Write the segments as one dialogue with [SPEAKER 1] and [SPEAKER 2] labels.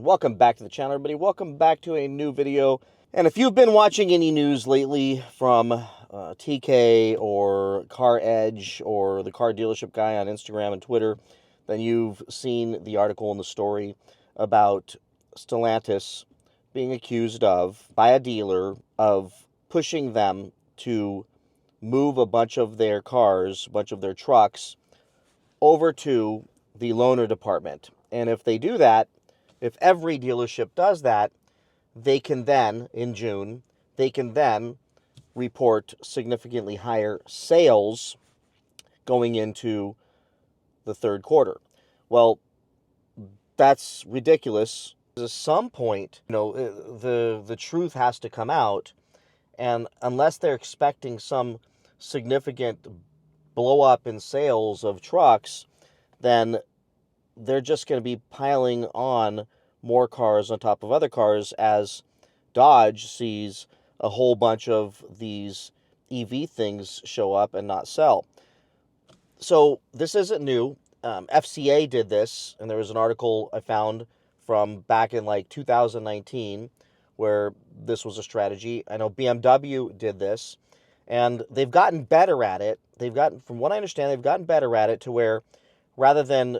[SPEAKER 1] Welcome back to the channel, everybody. Welcome back to a new video. And if you've been watching any news lately from TK or Car Edge or the car dealership guy on Instagram and Twitter, then you've seen the article and the story about Stellantis being accused of, by a dealer, of pushing them to move a bunch of their cars, a bunch of their trucks, over to the loaner department. And if they do that, if every dealership does that, they can then, in June, they can then report significantly higher sales going into the third quarter. Well, that's ridiculous. At some point, the truth has to come out, and unless they're expecting some significant blow up in sales of trucks, then they're just going to be piling on more cars on top of other cars as Dodge sees a whole bunch of these EV things show up and not sell. So this isn't new. FCA did this, and there was an article I found from back in like 2019 where this was a strategy. I know BMW did this, and they've gotten better at it. From what I understand, they've gotten better at it to where rather than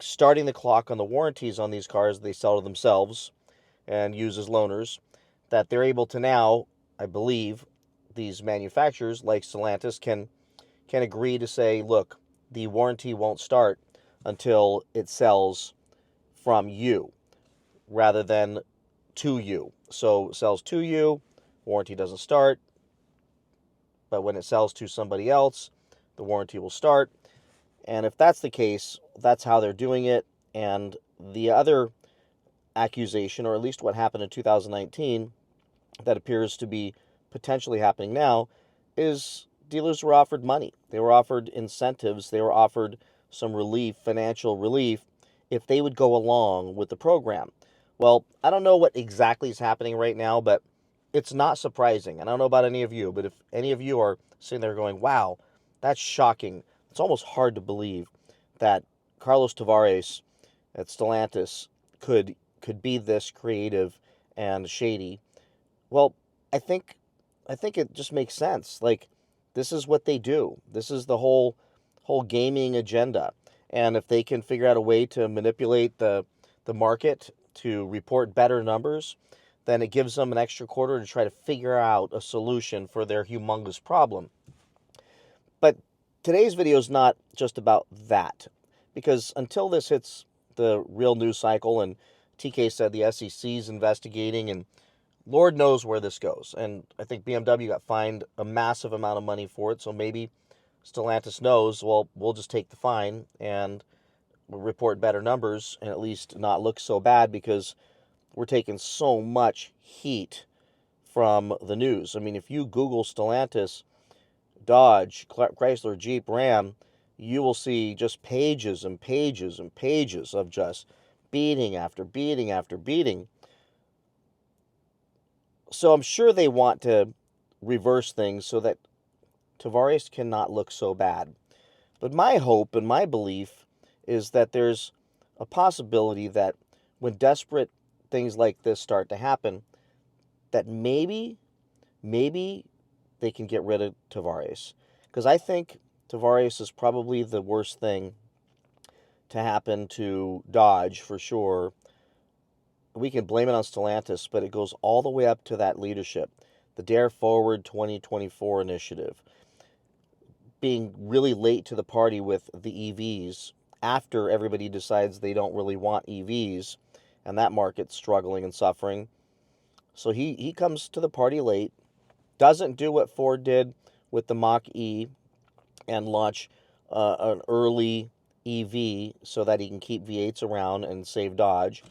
[SPEAKER 1] starting the clock on the warranties on these cars they sell to themselves and use as loaners, that they're able to now, I believe, these manufacturers like Stellantis can agree to say, look, the warranty won't start until it sells from you rather than to you. So it sells to you, warranty doesn't start, but when it sells to somebody else, the warranty will start. And if that's the case, that's how they're doing it. And the other accusation, or at least what happened in 2019, that appears to be potentially happening now, is dealers were offered money. They were offered incentives. They were offered some relief, financial relief, if they would go along with the program. Well, I don't know what exactly is happening right now, but it's not surprising. And I don't know about any of you, but if any of you are sitting there going, wow, that's shocking, it's almost hard to believe that Carlos Tavares at Stellantis could be this creative and shady. Well, I think it just makes sense. Like, this is what they do. This is the whole gaming agenda. And if they can figure out a way to manipulate the market to report better numbers, then it gives them an extra quarter to try to figure out a solution for their humongous problem. But today's video is not just about that, because until this hits the real news cycle, and TK said the SEC is investigating, and Lord knows where this goes. And I think BMW got fined a massive amount of money for it, so maybe Stellantis knows, well, we'll just take the fine and we'll report better numbers and at least not look so bad because we're taking so much heat from the news. I mean, if you Google Stellantis, Dodge, Chrysler, Jeep, Ram, you will see just pages and pages and pages of just beating after beating after beating. So I'm sure they want to reverse things so that Tavares cannot look so bad. But my hope and my belief is that there's a possibility that when desperate things like this start to happen, that maybe they can get rid of Tavares. Because I think Tavares is probably the worst thing to happen to Dodge for sure. We can blame it on Stellantis, but it goes all the way up to that leadership. The Dare Forward 2024 initiative. Being really late to the party with the EVs after everybody decides they don't really want EVs and that market's struggling and suffering. So he comes to the party late, doesn't do what Ford did with the Mach-E and launch an early EV so that he can keep V8s around and save Dodge,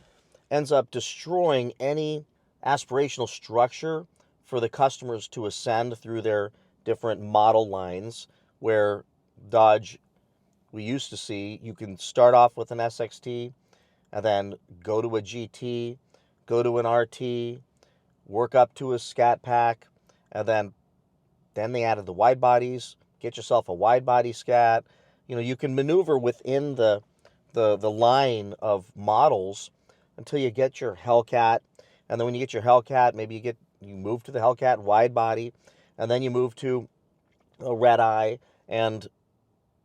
[SPEAKER 1] ends up destroying any aspirational structure for the customers to ascend through their different model lines, where Dodge, we used to see, you can start off with an SXT and then go to a GT, go to an RT, work up to a Scat Pack, and then they added the wide bodies. Get yourself a wide body Scat. You can maneuver within the line of models until you get your Hellcat. And then when you get your Hellcat, maybe you move to the Hellcat wide body, and then you move to a Red Eye, and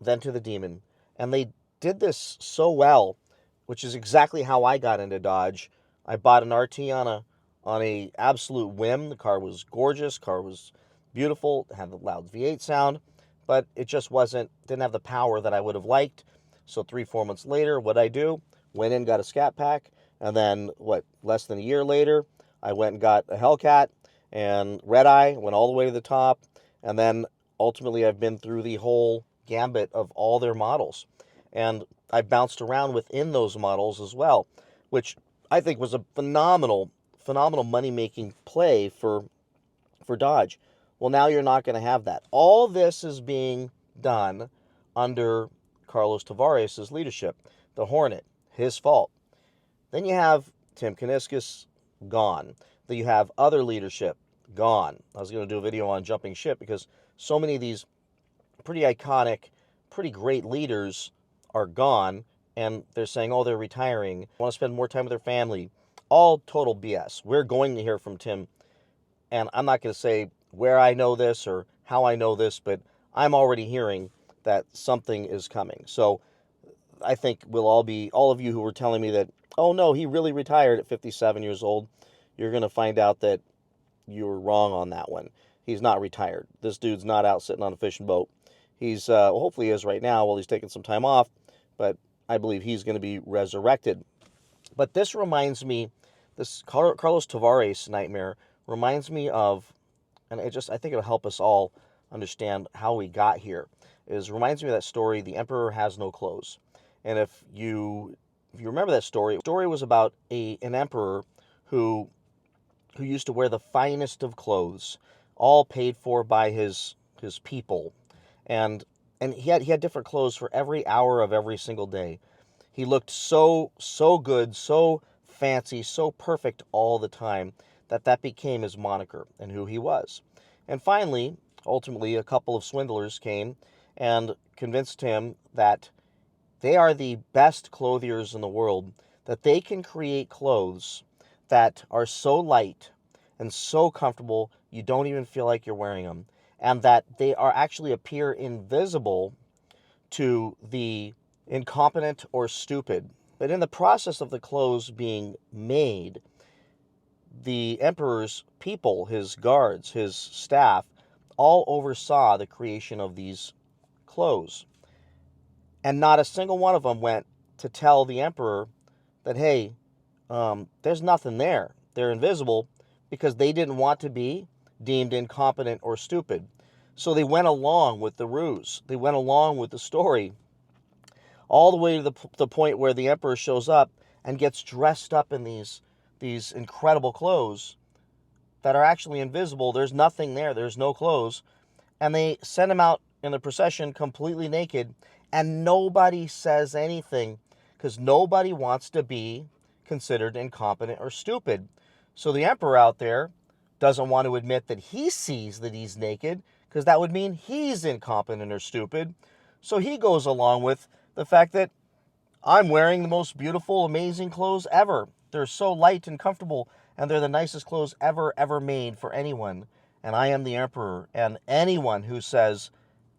[SPEAKER 1] then to the Demon. And they did this so well, which is exactly how I got into Dodge. I bought an RT on a absolute whim. The car was gorgeous, car was beautiful, it had the loud V8 sound, but it just didn't have the power that I would have liked. So 3-4 months later, what'd I do? Went in, got a Scat Pack, and then less than a year later, I went and got a Hellcat and Red Eye, went all the way to the top, and then ultimately I've been through the whole gambit of all their models. And I bounced around within those models as well, which I think was a phenomenal money-making play for Dodge. Well, now you're not going to have that. All this is being done under Carlos Tavares' leadership. The Hornet, his fault. Then you have Tim Kuniskis, gone. Then you have other leadership, gone. I was going to do a video on jumping ship because so many of these pretty iconic, pretty great leaders are gone, and they're saying, oh, they're retiring, want to spend more time with their family. All total BS. We're going to hear from Tim, and I'm not going to say where I know this or how I know this, but I'm already hearing that something is coming. So I think all of you who were telling me that, oh no, he really retired at 57 years old, you're going to find out that you were wrong on that one. He's not retired. This dude's not out sitting on a fishing boat. He's, hopefully he is right now while he's taking some time off, but I believe he's going to be resurrected. But this reminds me, this Carlos Tavares nightmare reminds me of, and I think it'll help us all understand how we got here, reminds me of that story, The Emperor Has No Clothes. And if you remember that story, the story was about an emperor who used to wear the finest of clothes, all paid for by his people. And he had different clothes for every hour of every single day. He looked so good, so fancy, so perfect all the time that became his moniker and who he was. And finally, ultimately, a couple of swindlers came and convinced him that they are the best clothiers in the world, that they can create clothes that are so light and so comfortable you don't even feel like you're wearing them, and that they actually appear invisible to the incompetent or stupid. But in the process of the clothes being made, the emperor's people, his guards, his staff, all oversaw the creation of these clothes. And not a single one of them went to tell the emperor that, hey, there's nothing there. They're invisible, because they didn't want to be deemed incompetent or stupid. So they went along with the ruse. They went along with the story, all the way to the point where the emperor shows up and gets dressed up in these incredible clothes that are actually invisible. There's nothing there. There's no clothes. And they send him out in the procession completely naked, and nobody says anything because nobody wants to be considered incompetent or stupid. So the emperor out there doesn't want to admit that he sees that he's naked, because that would mean he's incompetent or stupid. So he goes along with the fact that I'm wearing the most beautiful, amazing clothes ever. They're so light and comfortable, and they're the nicest clothes ever made for anyone. And I am the emperor, and anyone who says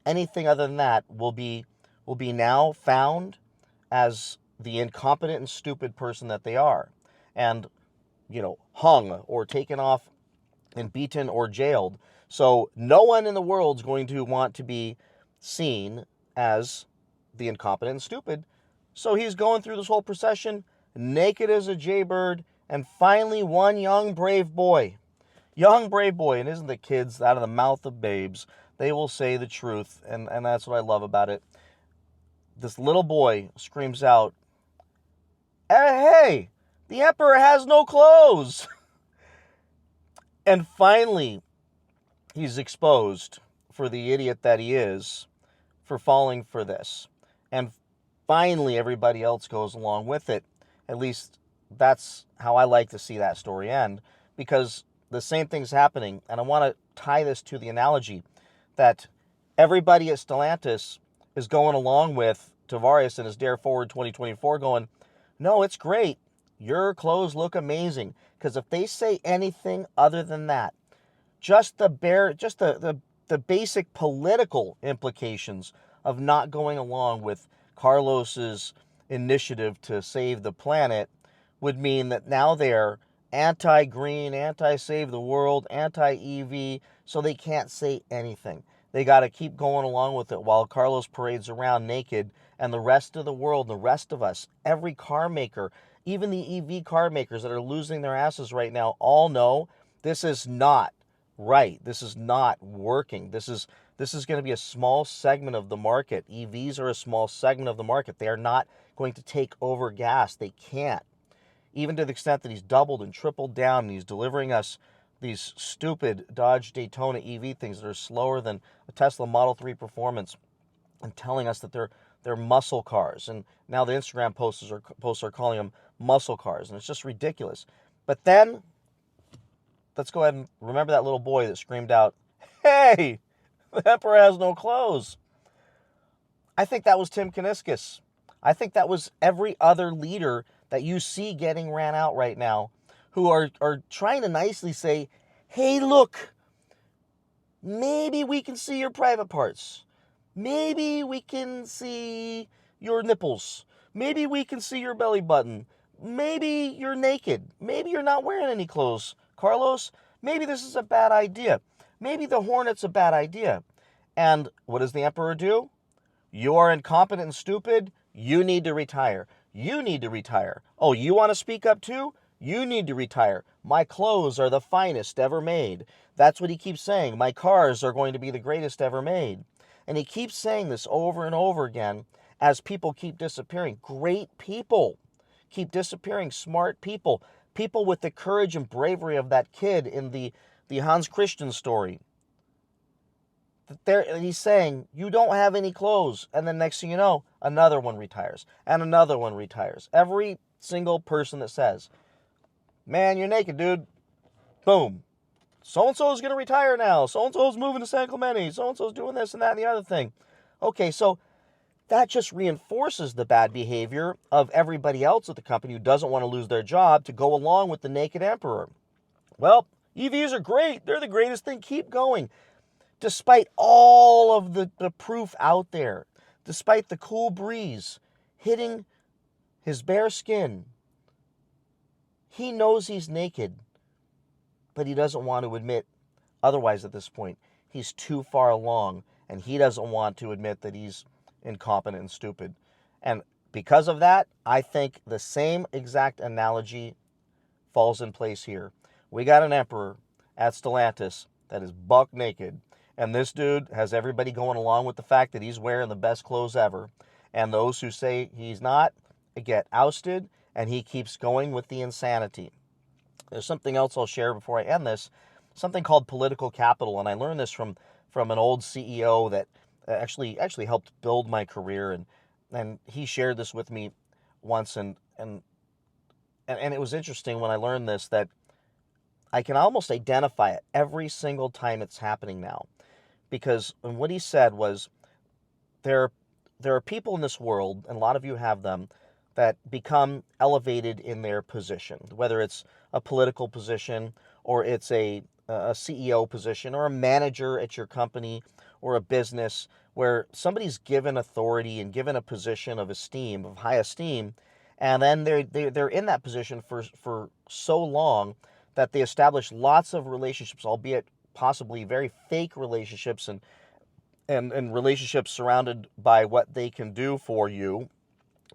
[SPEAKER 1] anything other than that will be now found as the incompetent and stupid person that they are, and hung or taken off and beaten or jailed. So no one in the world is going to want to be seen as the incompetent and stupid. So he's going through this whole procession naked as a jaybird, and finally one young brave boy, and isn't the kids out of the mouth of babes, they will say the truth, and that's what I love about it. This little boy screams out, hey, the emperor has no clothes. And finally, he's exposed for the idiot that he is for falling for this. And finally, everybody else goes along with it. At least that's how I like to see that story end, because the same thing's happening. And I want to tie this to the analogy that everybody at Stellantis is going along with Tavares and his Dare Forward 2024 going, no, it's great. your clothes look amazing. Because if they say anything other than that, just the basic political implications of not going along with Carlos's initiative to save the planet would mean that now they're anti-green, anti-save the world, anti-EV, so they can't say anything. They got to keep going along with it while Carlos parades around naked, and the rest of the world, the rest of us, every car maker, even the EV car makers that are losing their asses right now, all know this is not right. This is not working. This is going to be a small segment of the market. EVs are a small segment of the market. They are not going to take over gas. They can't. Even to the extent that he's doubled and tripled down and he's delivering us these stupid Dodge Daytona EV things that are slower than a Tesla Model 3 Performance and telling us that they're muscle cars. And now the Instagram posts are calling them muscle cars. And it's just ridiculous. But then, let's go ahead and remember that little boy that screamed out, "Hey, the emperor has no clothes." I think that was Tim Kuniskis. I think that was every other leader that you see getting ran out right now who are trying to nicely say, "Hey, look, maybe we can see your private parts. Maybe we can see your nipples. Maybe we can see your belly button. Maybe you're naked. Maybe you're not wearing any clothes. Carlos, maybe this is a bad idea. Maybe the Hornet's a bad idea." And what does the emperor do? "You are incompetent and stupid. You need to retire. You need to retire. Oh, you want to speak up too? You need to retire. My clothes are the finest ever made." That's what he keeps saying. "My cars are going to be the greatest ever made." And he keeps saying this over and over again as people keep disappearing. Great people keep disappearing. Smart people. People with the courage and bravery of that kid in the Hans Christian story. He's saying, "You don't have any clothes." And then next thing you know, another one retires. And another one retires. Every single person that says, "Man, you're naked, dude." Boom. So-and-so is going to retire now. So-and-so is moving to San Clemente. So-and-so is doing this and that and the other thing. Okay, so that just reinforces the bad behavior of everybody else at the company who doesn't want to lose their job to go along with the naked emperor. Well, EVs are great. They're the greatest thing. Keep going. Despite all of the proof out there, despite the cool breeze hitting his bare skin, he knows he's naked, but he doesn't want to admit otherwise at this point. He's too far along, and he doesn't want to admit that he's incompetent and stupid. And because of that, I think the same exact analogy falls in place here. We got an emperor at Stellantis that is buck naked. And this dude has everybody going along with the fact that he's wearing the best clothes ever. And those who say he's not get ousted, and he keeps going with the insanity. There's something else I'll share before I end this, something called political capital. And I learned this from an old CEO that actually helped build my career. And he shared this with me once. And it was interesting when I learned this, that I can almost identify it every single time it's happening now. Because what he said was, there are people in this world, and a lot of you have them, that become elevated in their position, whether it's a political position or it's a CEO position or a manager at your company or a business, where somebody's given authority and given a position of esteem, of high esteem, and then they're in that position for so long that they establish lots of relationships, albeit possibly very fake relationships and relationships surrounded by what they can do for you.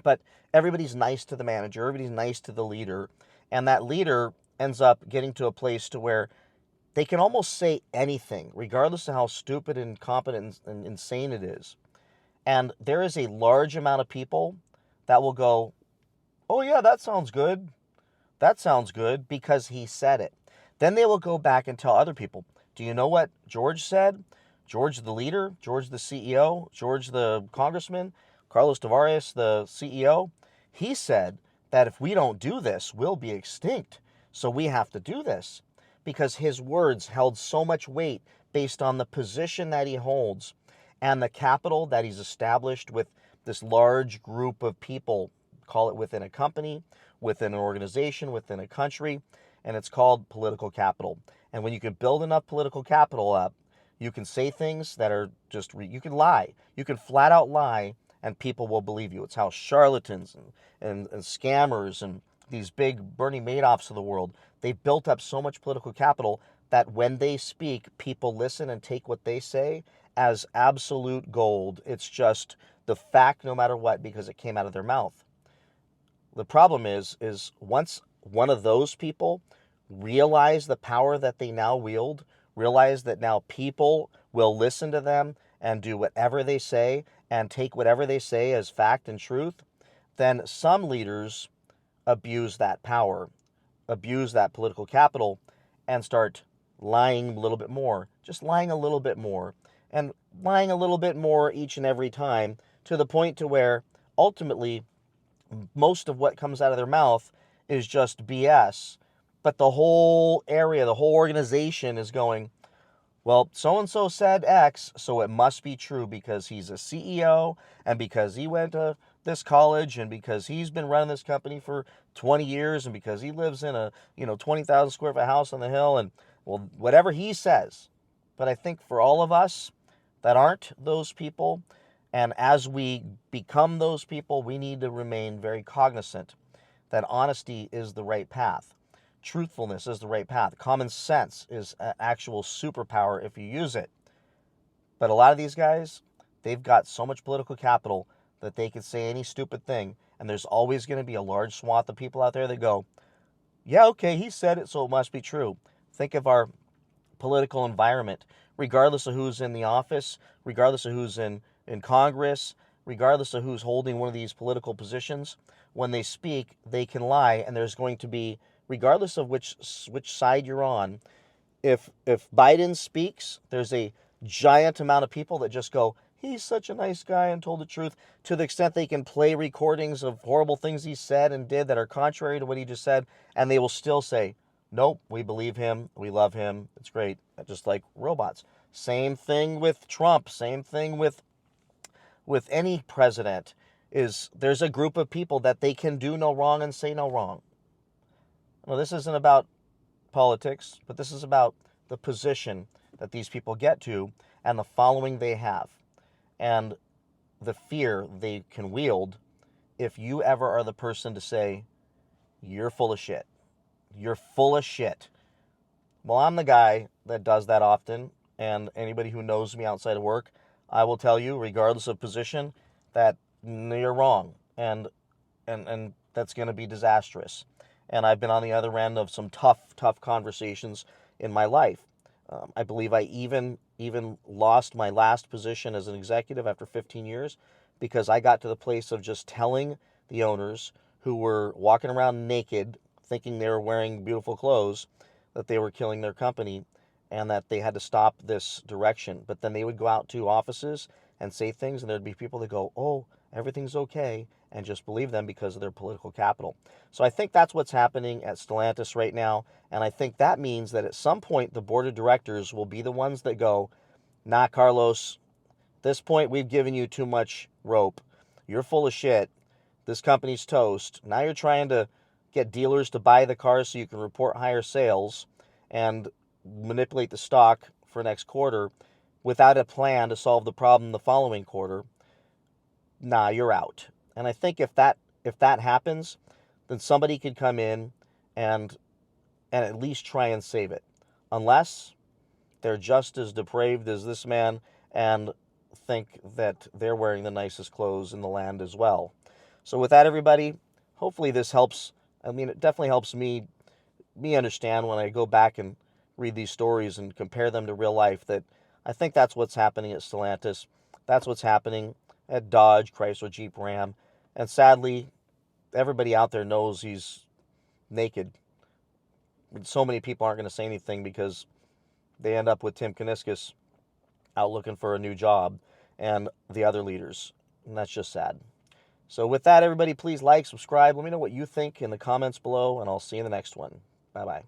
[SPEAKER 1] But everybody's nice to the manager, everybody's nice to the leader, and that leader ends up getting to a place to where they can almost say anything, regardless of how stupid and incompetent and insane it is. And there is a large amount of people that will go, "Oh yeah, that sounds good. That sounds good," because he said it. Then they will go back and tell other people, "Do you know what George said? George the leader, George the CEO, George the congressman, Carlos Tavares the CEO, he said that if we don't do this, we'll be extinct. So we have to do this." Because his words held so much weight based on the position that he holds and the capital that he's established with this large group of people, call it within a company within an organization, within a country, and it's called political capital. And when you can build enough political capital up, you can say things that are just, you can lie. You can flat out lie, and people will believe you. It's how charlatans and scammers and these big Bernie Madoffs of the world, they've built up so much political capital that when they speak, people listen and take what they say as absolute gold. It's just the fact no matter what, because it came out of their mouth. The problem is once one of those people realize the power that they now wield, realize that now people will listen to them and do whatever they say and take whatever they say as fact and truth, then some leaders abuse that power, abuse that political capital, and start lying a little bit more, just lying a little bit more, and lying a little bit more each and every time, to the point to where ultimately most of what comes out of their mouth is just BS. But the whole area, the whole organization is going, well, so-and-so said X, so it must be true because he's a CEO and because he went to this college and because he's been running this company for 20 years and because he lives in a 20,000 square foot house on the hill, and well, whatever he says. But I think for all of us that aren't those people, and as we become those people, we need to remain very cognizant that honesty is the right path. Truthfulness is the right path. Common sense is an actual superpower if you use it. But a lot of these guys, they've got so much political capital that they can say any stupid thing, and there's always going to be a large swath of people out there that go, yeah, okay, he said it, so it must be true. Think of our political environment, regardless of who's in the office, regardless of who's in Congress, regardless of who's holding one of these political positions. When they speak, they can lie, and there's going to be, regardless of which side you're on, if Biden speaks, there's a giant amount of people that just go, he's such a nice guy and told the truth, to the extent they can play recordings of horrible things he said and did that are contrary to what he just said, and they will still say, nope, we believe him, we love him, it's great, just like robots. Same thing with Trump, same thing with any president, is there's a group of people that they can do no wrong and say no wrong. Well, this isn't about politics, but this is about the position that these people get to and the following they have and the fear they can wield if you ever are the person to say, you're full of shit. You're full of shit. Well, I'm the guy that does that often, and anybody who knows me outside of work, I will tell you, regardless of position, that you're wrong, and that's going to be disastrous. And I've been on the other end of some tough conversations in my life. I believe I even lost my last position as an executive after 15 years because I got to the place of just telling the owners who were walking around naked, thinking they were wearing beautiful clothes, that they were killing their company and that they had to stop this direction. But then they would go out to offices and say things, and there'd be people that go, oh, everything's okay, and just believe them because of their political capital. So I think that's what's happening at Stellantis right now, and I think that means that at some point the board of directors will be the ones that go, nah, Carlos, at this point we've given you too much rope. You're full of shit. This company's toast. Now you're trying to get dealers to buy the cars so you can report higher sales and manipulate the stock for next quarter without a plan to solve the problem the following quarter. Nah, you're out. And I think if that happens, then somebody could come in and at least try and save it. Unless they're just as depraved as this man and think that they're wearing the nicest clothes in the land as well. So with that, everybody, hopefully this helps. I mean, it definitely helps me understand when I go back and read these stories and compare them to real life, that I think that's what's happening at Stellantis. That's what's happening at Dodge, Chrysler, Jeep, Ram. And sadly, everybody out there knows he's naked. So many people aren't going to say anything because they end up with Tim Kuniskis out looking for a new job and the other leaders. And that's just sad. So with that, everybody, please like, subscribe. Let me know what you think in the comments below, and I'll see you in the next one. Bye-bye.